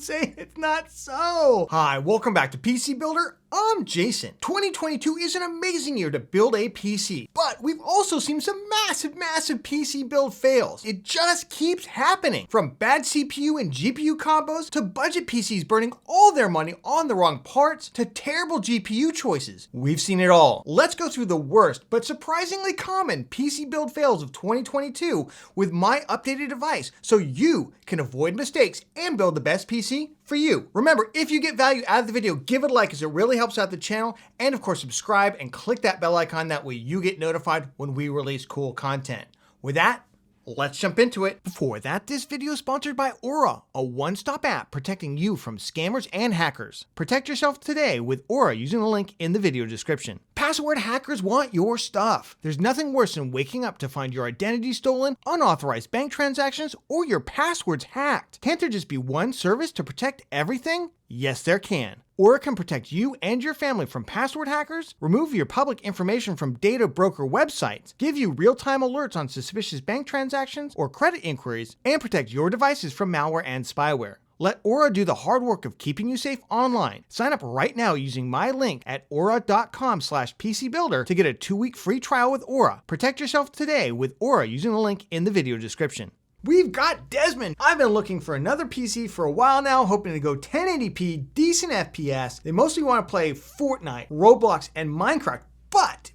Say it's not so. Hi, welcome back to PC Builder. I'm Jason. 2022 is an amazing year to build a PC, but we've also seen some massive PC build fails. It just keeps happening. From bad CPU and GPU combos, to budget PCs burning all their money on the wrong parts, to terrible GPU choices. We've seen it all. Let's go through the worst, but surprisingly common PC build fails of 2022 with my updated advice, so you can avoid mistakes and build the best PC for you. Remember, if you get value out of the video, give it a like as it really helps out the channel. And of course, subscribe and click that bell icon. That way you get notified when we release cool content. With that, let's jump into it. Before that, this video is sponsored by Aura, a one-stop app protecting you from scammers and hackers. Protect yourself today with Aura using the link in the video description. Password hackers want your stuff. There's nothing worse than waking up to find your identity stolen, unauthorized bank transactions, or your passwords hacked. Can't there just be one service to protect everything? Yes, there can. Aura can protect you and your family from password hackers, remove your public information from data broker websites, give you real-time alerts on suspicious bank transactions or credit inquiries, and protect your devices from malware and spyware. Let Aura do the hard work of keeping you safe online. Sign up right now using my link at aura.com/PCBuilder to get a 2-week free trial with Aura. Protect yourself today with Aura using the link in the video description. We've got Desmond. I've been looking for another PC for a while now, hoping to go 1080p, decent FPS. They mostly want to play Fortnite, Roblox, and Minecraft, but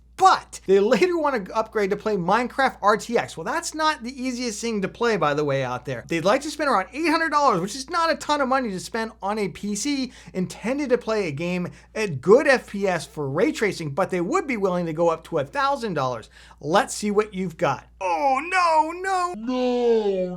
they later want to upgrade to play Minecraft RTX. Well, that's not the easiest thing to play, by the way, out there. They'd like to spend around $800, which is not a ton of money to spend on a PC intended to play a game at good FPS for ray tracing, but they would be willing to go up to $1,000. Let's see what you've got. Oh, no.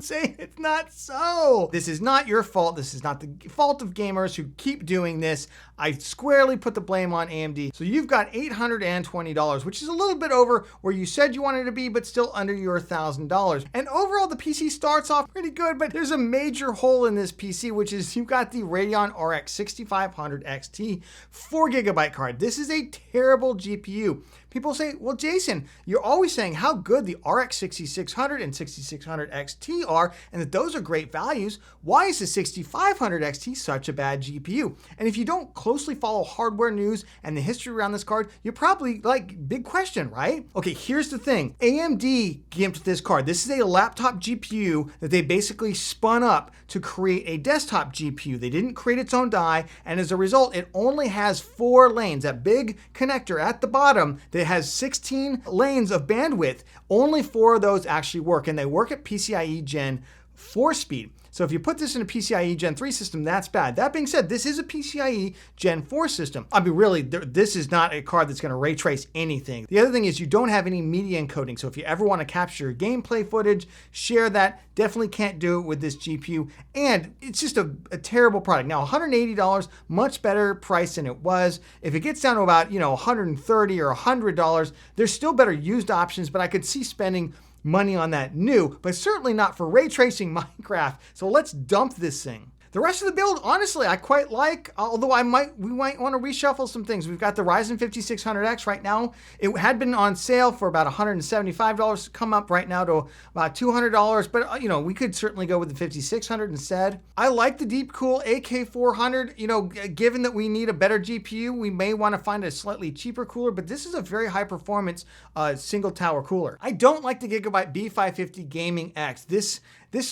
Say it's not so. This is not your fault. This is not the fault of gamers who keep doing this. I squarely put the blame on AMD. So you've got $820, which is a little bit over where you said you wanted to be, but still under your $1,000. And overall, the PC starts off pretty good, but there's a major hole in this PC, which is you've got the Radeon RX 6500 XT 4GB card. This is a terrible GPU. People say, well, Jason, you're always saying how good the RX 6600 and 6600 XT are, and that those are great values. Why is the 6500 XT such a bad GPU? And if you don't closely follow hardware news and the history around this card, you're probably like, big question, right? Okay, here's the thing. AMD gimped this card. This is a laptop GPU that they basically spun up to create a desktop GPU. They didn't create its own die, and as a result, it only has 4 lanes. That big connector at the bottom that has 16 lanes of bandwidth, only 4 of those actually work, and they work at PCIe Gen 4 speed. So if you put this in a PCIe Gen 3 system, that's bad. That being said, this is a PCIe Gen 4 system. I mean, really, this is not a card that's going to ray trace anything. The other thing is you don't have any media encoding. So if you ever want to capture gameplay footage, share that, definitely can't do it with this GPU. And it's just a terrible product. Now, $180, much better price than it was. If it gets down to about, $130 or $100, there's still better used options, but I could see spending money on that new, but certainly not for ray tracing Minecraft. So let's dump this thing. The rest of the build, honestly, I quite like, although we might want to reshuffle some things. We've got the Ryzen 5600X right now. It had been on sale for about $175, come up right now to about $200, but we could certainly go with the 5600 instead. I like the Deepcool AK400. Given that we need a better GPU, we may want to find a slightly cheaper cooler, but this is a very high performance single tower cooler. I don't like the Gigabyte B550 Gaming X. This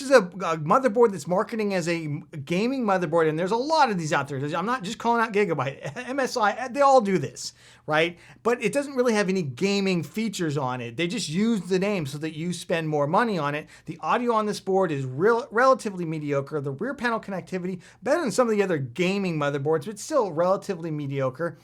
is a motherboard that's marketing as a gaming motherboard, and there's a lot of these out there. I'm not just calling out Gigabyte. MSI, they all do this, right? But it doesn't really have any gaming features on it. They just use the name so that you spend more money on it. The audio on this board is relatively mediocre. The rear panel connectivity, better than some of the other gaming motherboards, but still relatively mediocre.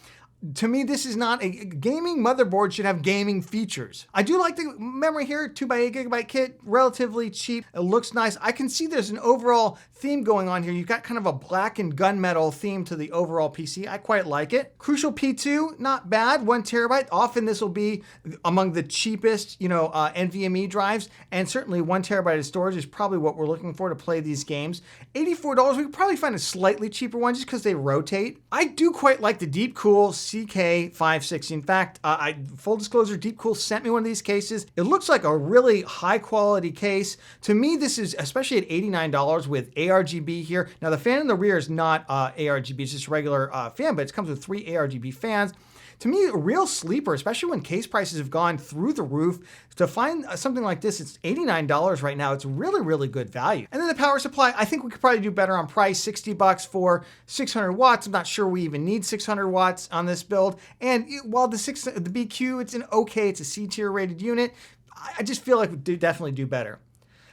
To me, this is not a gaming motherboard. Should have gaming features. I do like the memory here, 2x8 gigabyte kit, relatively cheap. It looks nice. I can see there's an overall theme going on here. You've got kind of a black and gunmetal theme to the overall PC. I quite like it. Crucial P2, not bad, 1 terabyte. Often this will be among the cheapest, NVMe drives, and certainly 1 terabyte of storage is probably what we're looking for to play these games. $84, we could probably find a slightly cheaper one just because they rotate. I do quite like the Deepcool CK560. In fact, full disclosure, Deepcool sent me one of these cases. It looks like a really high quality case. To me, this is, especially at $89 with ARGB here. Now the fan in the rear is not ARGB, it's just regular fan, but it comes with 3 ARGB fans. To me, a real sleeper, especially when case prices have gone through the roof. To find something like this, it's $89 right now. It's really, really good value. And then the power supply, I think we could probably do better on price. $60 for 600 watts. I'm not sure we even need 600 watts on this build. And while the BQ, it's it's a C tier rated unit, I just feel like we definitely do better.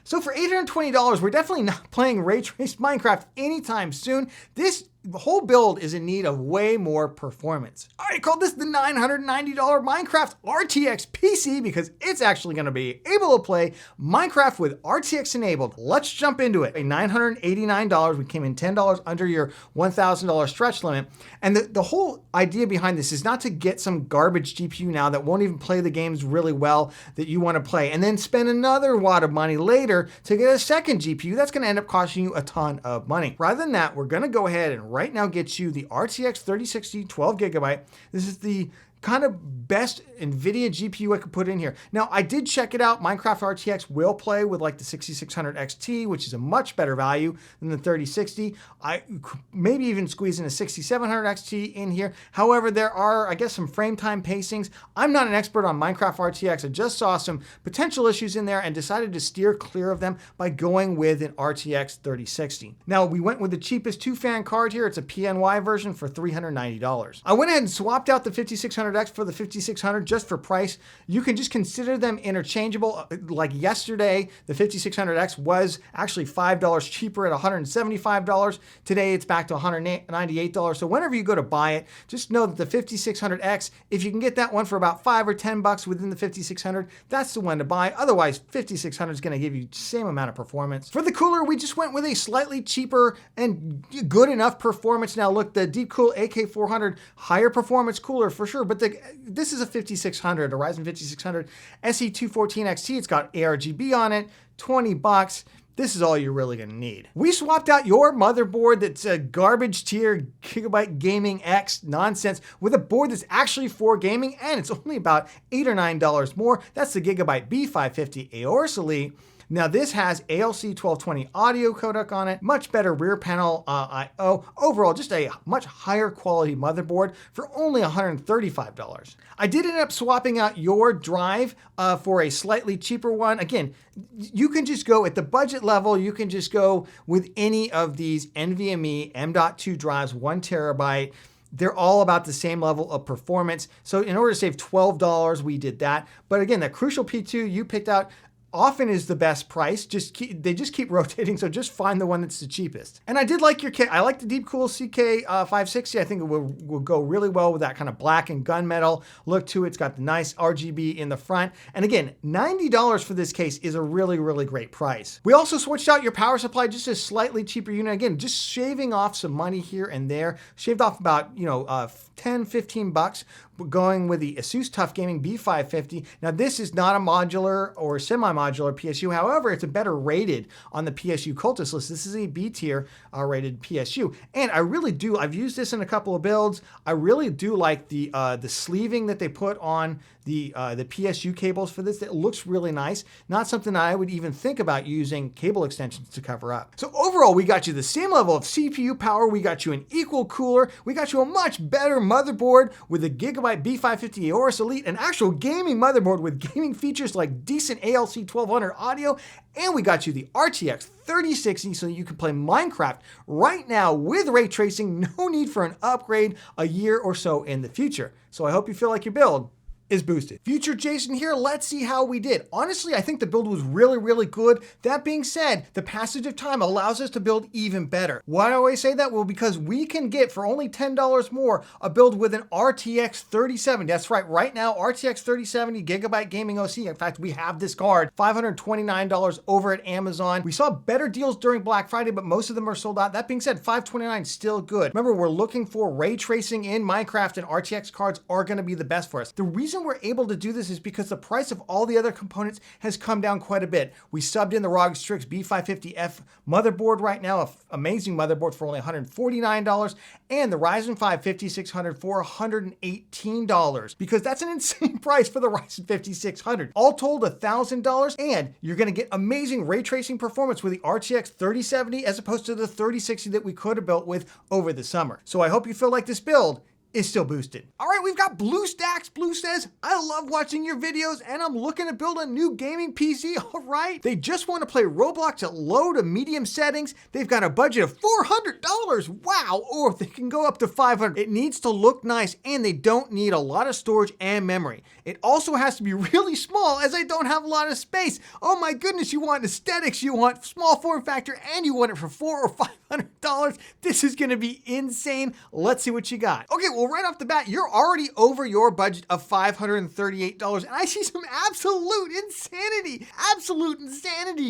So for $820, we're definitely not playing ray traced Minecraft anytime soon. This whole build is in need of way more performance. I already called this the $990 Minecraft RTX PC because it's actually going to be able to play Minecraft with RTX enabled. Let's jump into it. $989, we came in $10 under your $1,000 stretch limit. And the whole idea behind this is not to get some garbage GPU now that won't even play the games really well that you want to play, and then spend another wad of money later to get a second GPU that's going to end up costing you a ton of money. Rather than that, we're going to go ahead and right now get you the RTX 3060 12GB. This is the kind of best NVIDIA GPU I could put in here. Now, I did check it out. Minecraft RTX will play with like the 6600 XT, which is a much better value than the 3060. I maybe even squeeze in a 6700 XT in here. However, there are, I guess, some frame time pacings. I'm not an expert on Minecraft RTX. I just saw some potential issues in there and decided to steer clear of them by going with an RTX 3060. Now, we went with the cheapest 2-fan card here. It's a PNY version for $390. I went ahead and swapped out the 5600X for the 5600 just for price. You can just consider them interchangeable. Like yesterday, the 5600X was actually $5 cheaper at $175. Today, it's back to $198. So whenever you go to buy it, just know that the 5600X, if you can get that one for about $5 or $10 within the 5600, that's the one to buy. Otherwise, 5600 is going to give you the same amount of performance. For the cooler, we just went with a slightly cheaper and good enough performance. Now look, the Deepcool AK400, higher performance cooler for sure, but this is a 5600, a Ryzen 5600 SE214 XT. It's got ARGB on it, $20. This is all you're really going to need. We swapped out your motherboard that's a garbage tier Gigabyte Gaming X nonsense with a board that's actually for gaming, and it's only about $8 or $9 more. That's the Gigabyte B550 Aorus Elite. Now this has ALC 1220 audio codec on it, much better rear panel I/O. Overall, just a much higher quality motherboard for only $135. I did end up swapping out your drive for a slightly cheaper one. Again, you can just go at the budget level, you can just go with any of these NVMe M.2 drives, 1 terabyte. They're all about the same level of performance. So in order to save $12, we did that. But again, that Crucial P2 you picked out often is the best price. They just keep rotating, so just find the one that's the cheapest. And I did like your kit. I like the Deepcool CK560. I think it will go really well with that kind of black and gunmetal look to it. It's got the nice RGB in the front. And again, $90 for this case is a really, really great price. We also switched out your power supply, just a slightly cheaper unit. Again, just shaving off some money here and there. Shaved off about, $10-15 going with the ASUS TUF Gaming B550. Now this is not a modular or semi-modular PSU. However, it's a better rated on the PSU Cultist list. This is a B tier rated PSU. And I really do, I've used this in a couple of builds. I really do like the sleeving that they put on the PSU cables for this. It looks really nice. Not something I would even think about using cable extensions to cover up. So overall, we got you the same level of CPU power. We got you an equal cooler. We got you a much better motherboard with a Gigabyte B550 Aorus Elite, an actual gaming motherboard with gaming features like decent ALC 1200 audio, and we got you the RTX 3060 so that you can play Minecraft right now with ray tracing. No need for an upgrade a year or so in the future. So I hope you feel like your build is boosted. Future Jason here, let's see how we did. Honestly, I think the build was really, really good. That being said, the passage of time allows us to build even better. Why do I always say that? Well, because we can get for only $10 more a build with an RTX 3070. That's right now, RTX 3070 Gigabyte Gaming OC. In fact, we have this card, $529 over at Amazon. We saw better deals during Black Friday, but most of them are sold out. That being said, $529 is still good. Remember, we're looking for ray tracing in Minecraft, and RTX cards are gonna be the best for us. The reason reason we're able to do this is because the price of all the other components has come down quite a bit. We subbed in the ROG Strix B550F motherboard right now, an amazing motherboard for only $149, and the Ryzen 5 5600 for $118, because that's an insane price for the Ryzen 5600. All told, $1,000, and you're gonna get amazing ray tracing performance with the RTX 3070 as opposed to the 3060 that we could have built with over the summer. So I hope you feel like this build is still boosted. All right, we've got Blue Stacks. Blue says, I love watching your videos and I'm looking to build a new gaming PC. All right. They just want to play Roblox at low to medium settings. They've got a budget of $400. Wow. Or they can go up to $500. It needs to look nice and they don't need a lot of storage and memory. It also has to be really small as I don't have a lot of space. Oh my goodness, you want aesthetics, you want small form factor, and you want it for $400 or $500. This is going to be insane. Let's see what you got. Okay, well, right off the bat, you're already over your budget of $538, and I see some absolute insanity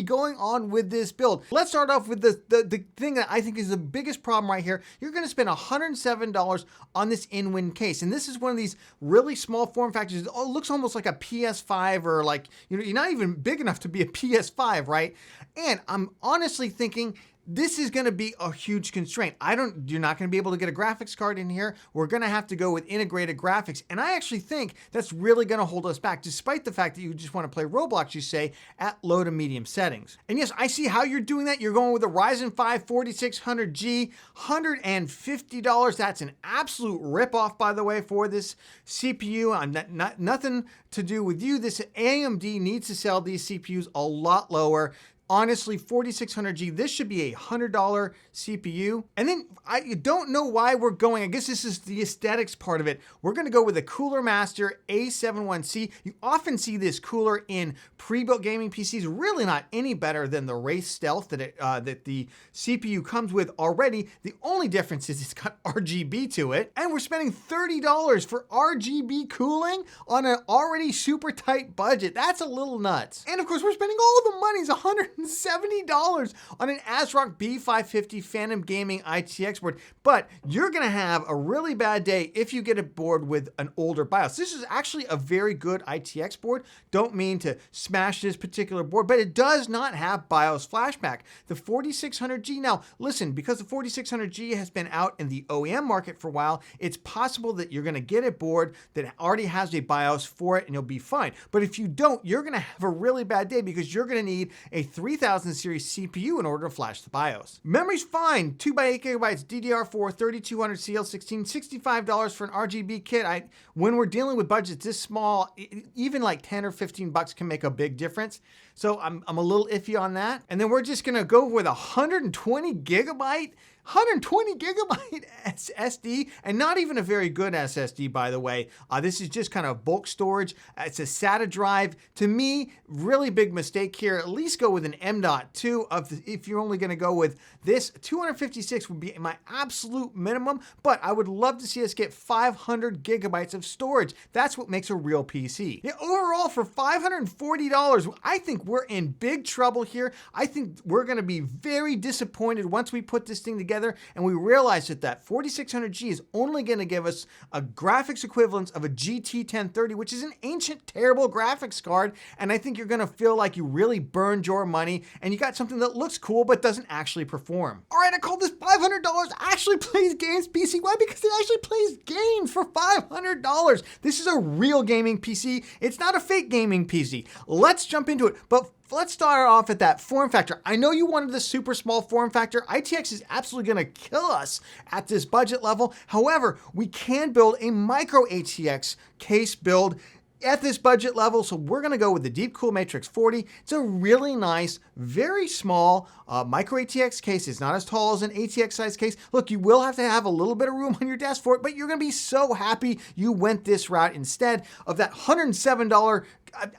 going on with this build. Let's start off with the thing that I think is the biggest problem right here. You're going to spend $107 on this in-win case, and this is one of these really small form factors. It looks almost like a PS5, or like, you know, you're not even big enough to be a PS5, right? And I'm honestly thinking this is going to be a huge constraint. You're not going to be able to get a graphics card in here. We're going to have to go with integrated graphics. And I actually think that's really going to hold us back, despite the fact that you just want to play Roblox, you say, at low to medium settings. And yes, I see how you're doing that. You're going with a Ryzen 5 4600G, $150. That's an absolute ripoff, by the way, for this CPU. Nothing to do with you. This AMD needs to sell these CPUs a lot lower. Honestly, 4600G, this should be a $100 CPU. And then I don't know why we're going, I guess this is the aesthetics part of it. We're gonna go with a Cooler Master A71C. You often see this cooler in pre-built gaming PCs, really not any better than the Wraith Stealth that the CPU comes with already. The only difference is it's got RGB to it. And we're spending $30 for RGB cooling on an already super tight budget. That's a little nuts. And of course, we're spending all the money's $170 on an ASRock B550 Phantom Gaming ITX board, but you're gonna have a really bad day if you get a board with an older BIOS. This is actually a very good ITX board. Don't mean to smash this particular board, but it does not have BIOS flashback. The 4600G, now listen, because the 4600G has been out in the OEM market for a while, it's possible that you're gonna get a board that already has a BIOS for it and you'll be fine. But if you don't, you're gonna have a really bad day because you're gonna need a 3000 series CPU in order to flash the BIOS. Memory's fine, 2x8 gigabytes, DDR4, 3200 CL16, $65 for an RGB kit. When we're dealing with budgets this small, even like 10 or 15 bucks can make a big difference. So I'm a little iffy on that. And then we're just gonna go with 120 gigabyte SSD, and not even a very good SSD, by the way. This is just kind of bulk storage. It's a SATA drive. To me, really big mistake here. At least go with an M.2 if you're only going to go with this. 256 would be my absolute minimum, but I would love to see us get 500 gigabytes of storage. That's what makes a real PC. Yeah, overall, for $540, I think we're in big trouble here. I think we're going to be very disappointed once we put this thing together and we realize that 4600G is only going to give us a graphics equivalence of a GT 1030, which is an ancient, terrible graphics card. And I think you're going to feel like you really burned your money and you got something that looks cool but doesn't actually perform. All right, I call this $500 actually plays games PC. Why? Because it actually plays games for $500. This is a real gaming PC. It's not a fake gaming PC. Let's jump into it. But let's start off at that form factor. I know you wanted the super small form factor. ITX is absolutely gonna kill us at this budget level. However, we can build a micro ATX case build at this budget level, so we're gonna go with the Deepcool Matrix 40. It's a really nice, very small micro ATX case. It's not as tall as an ATX size case. Look, you will have to have a little bit of room on your desk for it, but you're gonna be so happy you went this route instead of that $107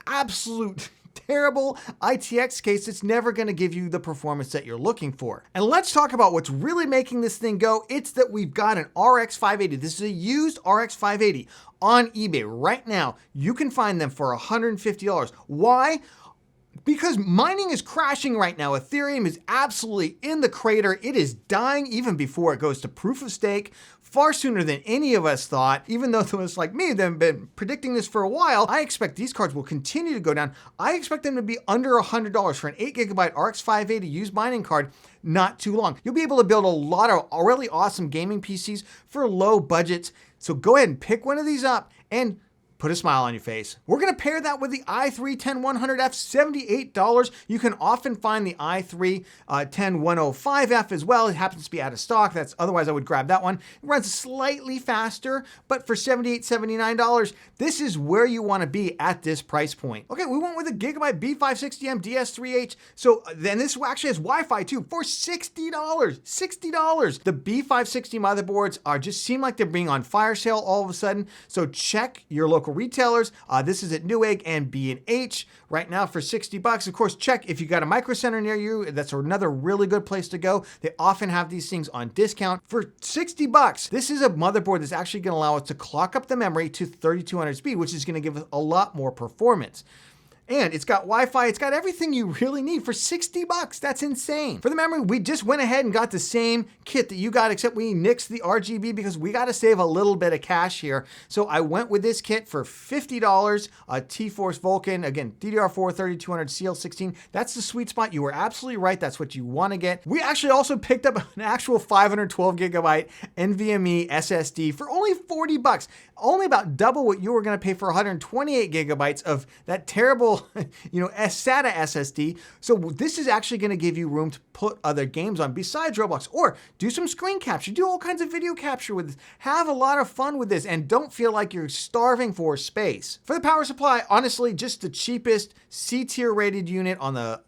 absolute terrible ITX case that's never going to give you the performance that you're looking for. And let's talk about what's really making this thing go. It's that we've got an RX 580. This is a used RX 580 on eBay right now. You can find them for $150. Why? Because mining is crashing right now. Ethereum is absolutely in the crater. It is dying even before it goes to proof of stake, far sooner than any of us thought. Even though those like me that have been predicting this for a while, I expect these cards will continue to go down. I expect them to be under $100 for an 8GB RX 580 used mining card not too long. You'll be able to build a lot of really awesome gaming PCs for low budgets. So go ahead and pick one of these up and put a smile on your face. We're gonna pair that with the i3 10100F, $78. You can often find the i3 10105F as well. It happens to be out of stock. Otherwise I would grab that one. It runs slightly faster, but for $78, $79, this is where you wanna be at this price point. Okay, we went with a Gigabyte B560M DS3H. So then this actually has Wi-Fi too for $60, $60. The B560 motherboards just seem like they're being on fire sale all of a sudden. So check your local retailers. This is at Newegg and B&H right now for $60. Of course, check if you got a Micro Center near you. That's another really good place to go. They often have these things on discount for $60. This is a motherboard that's actually going to allow us to clock up the memory to 3200 speed, which is going to give us a lot more performance. And it's got Wi-Fi, it's got everything you really need for $60. That's insane. For the memory, we just went ahead and got the same kit that you got, except we nixed the RGB because we got to save a little bit of cash here. So I went with this kit for $50, a T-Force Vulcan, again, DDR4 3200 CL16. That's the sweet spot. You were absolutely right. That's what you want to get. We actually also picked up an actual 512 gigabyte NVMe SSD for only $40. Only about double what you were going to pay for 128 gigabytes of that terrible SATA SSD. So this is actually going to give you room to put other games on besides Roblox, or do some screen capture, do all kinds of video capture with this. Have a lot of fun with this and don't feel like you're starving for space. For the power supply, honestly, just the cheapest C-tier rated unit on the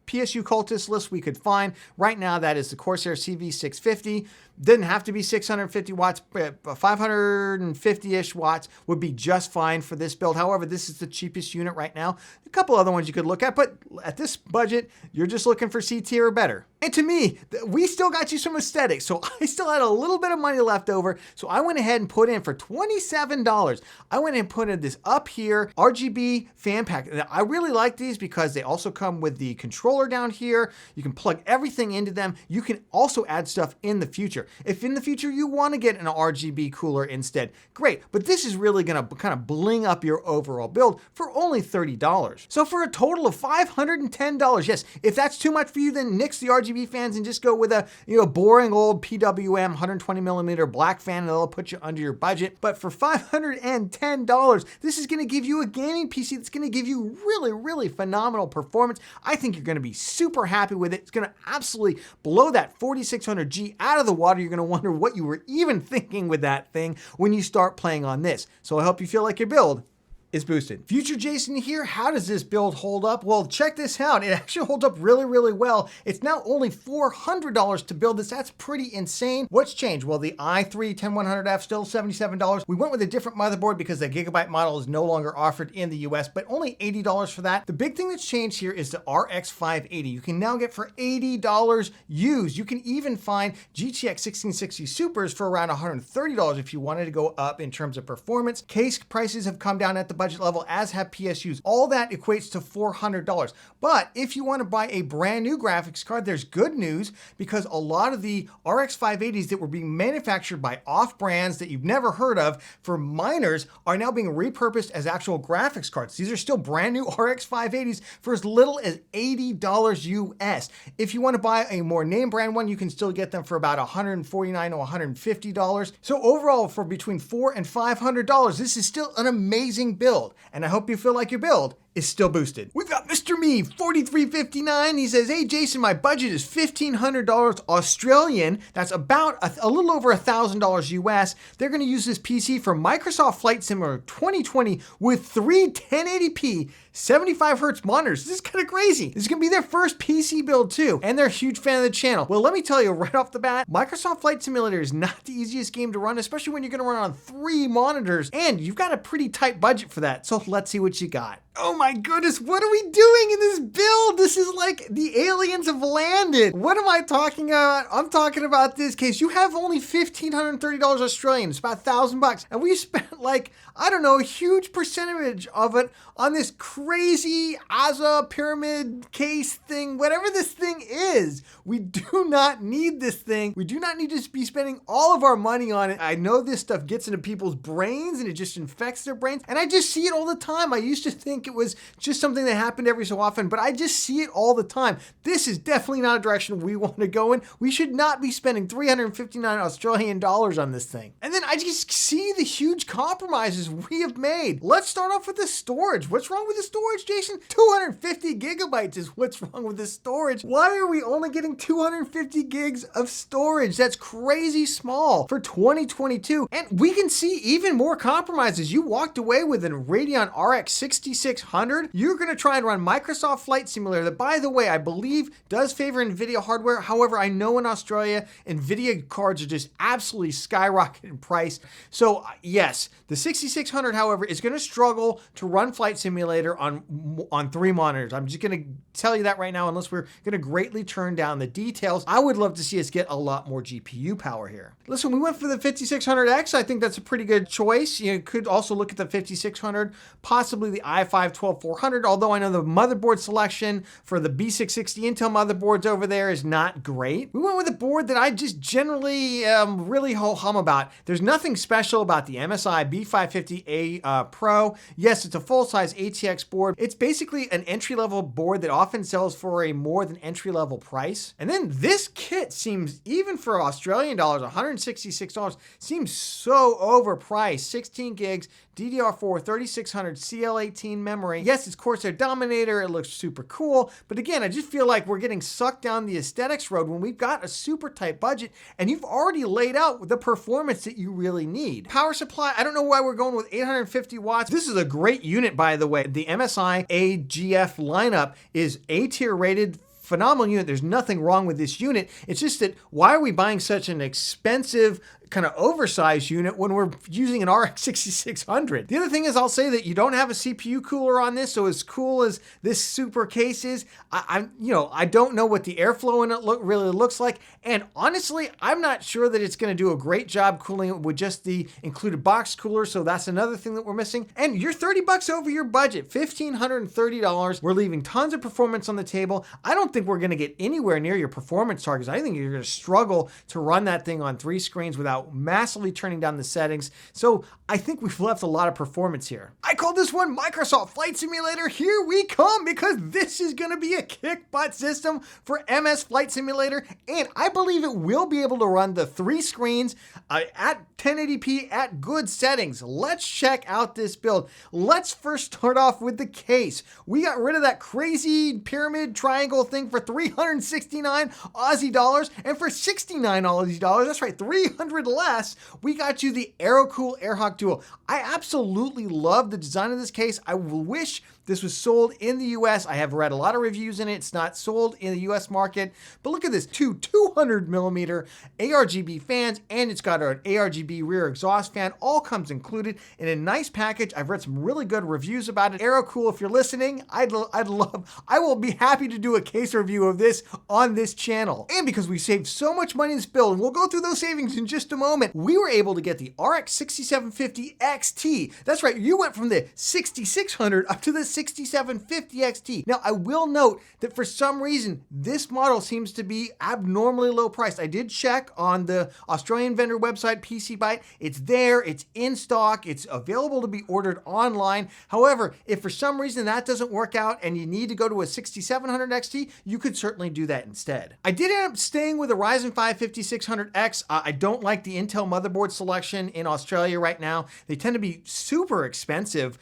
PSU cultist list we could find. Right now, that is the Corsair CV650. Didn't have to be 650 watts, 550-ish watts would be just fine for this build. However, this is the cheapest unit right now. A couple other ones you could look at, but at this budget, you're just looking for C tier or better. And to me, we still got you some aesthetics, so I still had a little bit of money left over, so I went ahead and put in for $27. I went and put in this up here RGB fan pack. Now, I really like these because they also come with the controller down here. You can plug everything into them. You can also add stuff in the future. If in the future you want to get an RGB cooler instead, great. But this is really going to kind of bling up your overall build for only $30. So for a total of $510, yes, if that's too much for you, then nix the RGB fans and just go with a boring old PWM 120 millimeter black fan, and it'll put you under your budget. But for $510, this is going to give you a gaming PC that's going to give you really, really phenomenal performance. I think you're going to be super happy with it. It's going to absolutely blow that 4600G out of the water. You're going to wonder what you were even thinking with that thing when you start playing on this. So I hope you feel like your build is boosted. Future Jason here. How does this build hold up? Well, check this out. It actually holds up really, really well. It's now only $400 to build this. That's pretty insane. What's changed? Well, the i3 10100F still $77. We went with a different motherboard because the Gigabyte model is no longer offered in the US, but only $80 for that. The big thing that's changed here is the RX 580. You can now get for $80 used. You can even find GTX 1660 Supers for around $130 if you wanted to go up in terms of performance. Case prices have come down at the budget level, as have PSUs. All that equates to $400. But if you want to buy a brand new graphics card, there's good news, because a lot of the RX 580s that were being manufactured by off brands that you've never heard of for miners are now being repurposed as actual graphics cards. These are still brand new RX 580s for as little as $80 US. If you want to buy a more name brand one, you can still get them for about $149 or $150. So overall, for between $400 and $500, this is still an amazing build. And I hope you feel like your build is still boosted. We've got Mr. Me 4359. He says, hey Jason, my budget is $1,500 Australian. That's about a little over $1,000 US. They're going to use this PC for Microsoft Flight Simulator 2020 with 3 1080p 75 hertz monitors. This is kind of crazy. This is going to be their first PC build too, and they're a huge fan of the channel. Well, let me tell you right off the bat, Microsoft Flight Simulator is not the easiest game to run, especially when you're going to run on 3 monitors, and you've got a pretty tight budget for that. So let's see what you got. Oh my goodness, what are we doing in this build? This is like the aliens have landed. What am I talking about? I'm talking about this case. You have only $1,530 Australian. It's about $1,000. And we spent like, I don't know, a huge percentage of it on this crazy Aza pyramid case thing, whatever this thing is. We do not need this thing. We do not need to be spending all of our money on it. I know this stuff gets into people's brains and it just infects their brains. And I just see it all the time. I used to think it was just something that happened every so often, but I just see it all the time. This is definitely not a direction we want to go in. We should not be spending 359 Australian dollars on this thing. And then I just see the huge compromises we have made. Let's start off with the storage. What's wrong with the storage, Jason? 250 gigabytes is what's wrong with the storage. Why are we only getting 250 gigs of storage? That's crazy small for 2022. And we can see even more compromises. You walked away with a Radeon RX 6600. You're going to try and run Microsoft Flight Simulator that, by the way, I believe does favor NVIDIA hardware. However, I know in Australia, NVIDIA cards are just absolutely skyrocketing in price. So yes, the 6600, however, is going to struggle to run Flight Simulator on 3 monitors. I'm just going to tell you that right now, unless we're going to greatly turn down the details. I would love to see us get a lot more GPU power here. Listen, we went for the 5600X. I think that's a pretty good choice. You could also look at the 5600, possibly the i5-12400, although I know the motherboard selection for the B660 Intel motherboards over there is not great. We went with a board that I just generally really ho-hum about. There's nothing special about the MSI B550A Pro. Yes, it's a full-size ATX board. It's basically an entry-level board that often sells for a more than entry-level price. And then this kit seems, even for Australian dollars, $166, seems so overpriced. 16 gigs, DDR4 3600 CL18 memory. Yes, it's Corsair Dominator. It looks super cool. But again, I just feel like we're getting sucked down the aesthetics road when we've got a super tight budget and you've already laid out the performance that you really need. Power supply, I don't know why we're going with 850 watts. This is a great unit, by the way. The MSI AGF lineup is A-tier rated. Phenomenal unit. There's nothing wrong with this unit. It's just that why are we buying such an expensive, kind of oversized unit when we're using an RX 6600? The other thing is, I'll say that you don't have a CPU cooler on this, so as cool as this super case is, I don't know what the airflow in it really looks like, and honestly, I'm not sure that it's going to do a great job cooling it with just the included box cooler, so that's another thing that we're missing. And you're $30 over your budget, $1,530. We're leaving tons of performance on the table. I don't think we're going to get anywhere near your performance targets. I think you're going to struggle to run that thing on 3 screens without massively turning down the settings. So I think we've left a lot of performance here. I call this one Microsoft Flight Simulator. Here we come, because this is going to be a kick butt system for MS Flight Simulator. And I believe it will be able to run the 3 screens at 1080p at good settings. Let's check out this build. Let's first start off with the case. We got rid of that crazy pyramid triangle thing for 369 Aussie dollars, and for 69 Aussie dollars, that's right, 300 less, we got you the AeroCool AirHawk Duo. I absolutely love the design of this case. I wish this was sold in the US. I have read a lot of reviews in it. It's not sold in the US market. But look at this, 200 millimeter ARGB fans, and it's got an ARGB rear exhaust fan. All comes included in a nice package. I've read some really good reviews about it. AeroCool, if you're listening, I will be happy to do a case review of this on this channel. And because we saved so much money in this build, and we'll go through those savings in just a moment, we were able to get the RX 6750 XT. That's right, you went from the 6600 up to the 6750 XT. Now, I will note that for some reason, this model seems to be abnormally low priced. I did check on the Australian vendor website, PC Byte. It's there, it's in stock, it's available to be ordered online. However, if for some reason that doesn't work out and you need to go to a 6700 XT, you could certainly do that instead. I did end up staying with a Ryzen 5 5600X. I don't like the Intel motherboard selection in Australia right now. They tend to be super expensive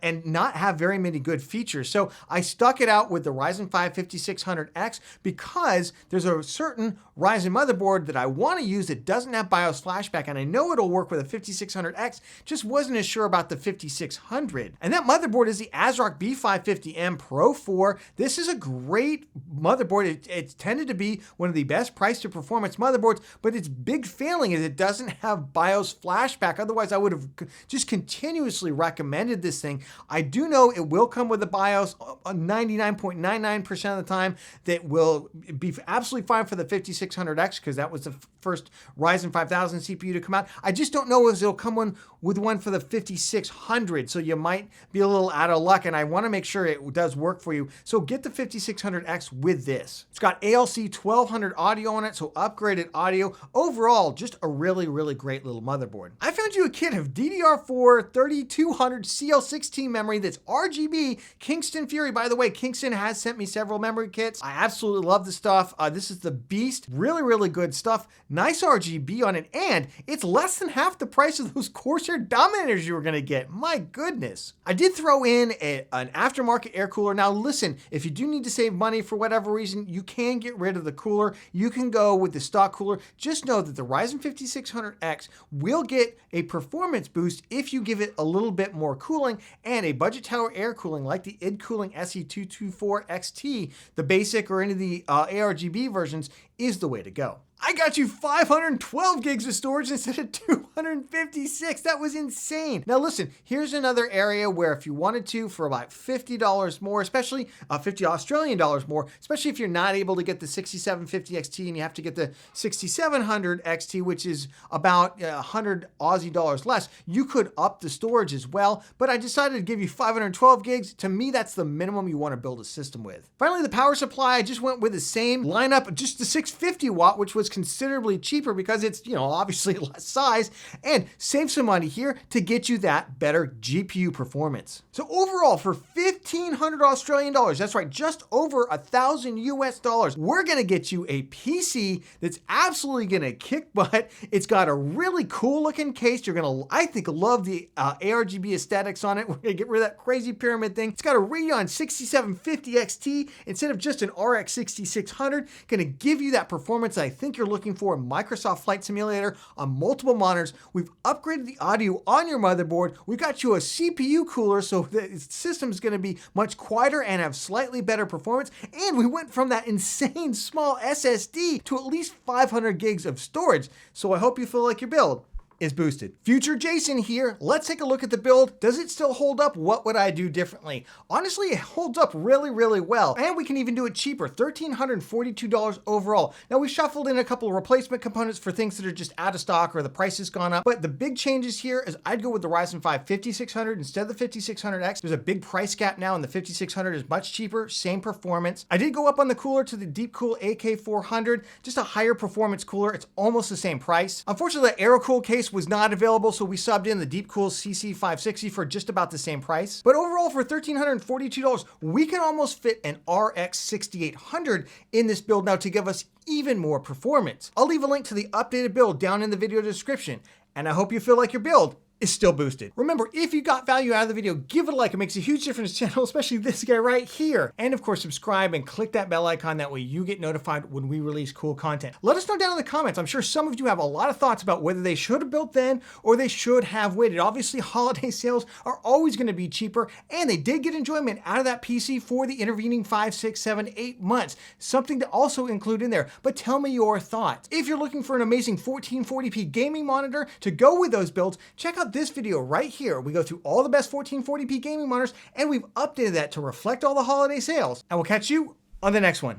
and not have very many good features. So I stuck it out with the Ryzen 5 5600X because there's a certain Ryzen motherboard that I want to use that doesn't have BIOS flashback, and I know it'll work with a 5600X, just wasn't as sure about the 5600. And that motherboard is the ASRock B550M Pro 4. This is a great motherboard. It's tended to be one of the best price to performance motherboards, but its big failing is it doesn't have BIOS flashback. Otherwise, I would have just continuously recommended this thing. I do know it will come with a BIOS 99.99% of the time that will be absolutely fine for the 5600X, because that was the first Ryzen 5000 CPU to come out. I just don't know if it'll come with one for the 5600, so you might be a little out of luck, and I want to make sure it does work for you. So get the 5600X with this. It's got ALC 1200 audio on it, so upgraded audio. Overall, just a really, really great little motherboard. I found you a kit of DDR4 3200 CL16 memory that's RGB Kingston Fury. By the way, Kingston has sent me several memory kits. I absolutely love the stuff. This is the beast. Really, really good stuff. Nice RGB on it, and it's less than half the price of those Corsair Dominators you were gonna get. My goodness. I did throw in an aftermarket air cooler. Now listen, if you do need to save money for whatever reason, you can get rid of the cooler. You can go with the stock cooler. Just know that the Ryzen 5600X will get a performance boost if you give it a little bit more cooling, and a budget tower air cooling like the id Cooling SE224 XT, the basic or any of the ARGB versions, is the way to go. I got you 512 gigs of storage instead of 256. That was insane. Now listen, here's another area where if you wanted to, for about $50 more, especially 50 Australian dollars more, especially if you're not able to get the 6750 XT and you have to get the 6700 XT, which is about 100 Aussie dollars less, you could up the storage as well. But I decided to give you 512 gigs. To me, that's the minimum you want to build a system with. Finally, the power supply, I just went with the same lineup, just the 650 watt, which was considerably cheaper because it's, obviously less size, and save some money here to get you that better GPU performance. So overall, for 1,500 Australian dollars, that's right, just over 1,000 US dollars, we're gonna get you a PC that's absolutely gonna kick butt. It's got a really cool looking case. You're gonna, I think, love the ARGB aesthetics on it. We're gonna get rid of that crazy pyramid thing. It's got a Radeon 6750 XT instead of just an RX 6600. Gonna give you that performance I think you're looking for in Microsoft Flight Simulator on multiple monitors. We've upgraded the audio on your motherboard. We've got you a CPU cooler, so the system is going to be much quieter and have slightly better performance. And we went from that insane small SSD to at least 500 gigs of storage. So I hope you feel like your build is boosted. Future Jason here. Let's take a look at the build. Does it still hold up? What would I do differently? Honestly, it holds up really, really well. And we can even do it cheaper, $1,342 overall. Now we shuffled in a couple of replacement components for things that are just out of stock or the price has gone up. But the big changes here is I'd go with the Ryzen 5 5600 instead of the 5600X. There's a big price gap now, and the 5600 is much cheaper, same performance. I did go up on the cooler to the Deepcool AK400, just a higher performance cooler. It's almost the same price. Unfortunately, the AeroCool case was not available, so we subbed in the Deepcool CC560 for just about the same price. But overall, for $1,342, we can almost fit an RX 6800 in this build now to give us even more performance. I'll leave a link to the updated build down in the video description, and I hope you feel like your build is still boosted. Remember, if you got value out of the video, give it a like. It makes a huge difference to the channel, especially this guy right here. And of course, subscribe and click that bell icon. That way you get notified when we release cool content. Let us know down in the comments. I'm sure some of you have a lot of thoughts about whether they should have built then or they should have waited. Obviously, holiday sales are always going to be cheaper, and they did get enjoyment out of that PC for the intervening 5, 6, 7, 8 months. Something to also include in there. But tell me your thoughts. If you're looking for an amazing 1440p gaming monitor to go with those builds, check out this video right here. We go through all the best 1440p gaming monitors, and we've updated that to reflect all the holiday sales. And we'll catch you on the next one.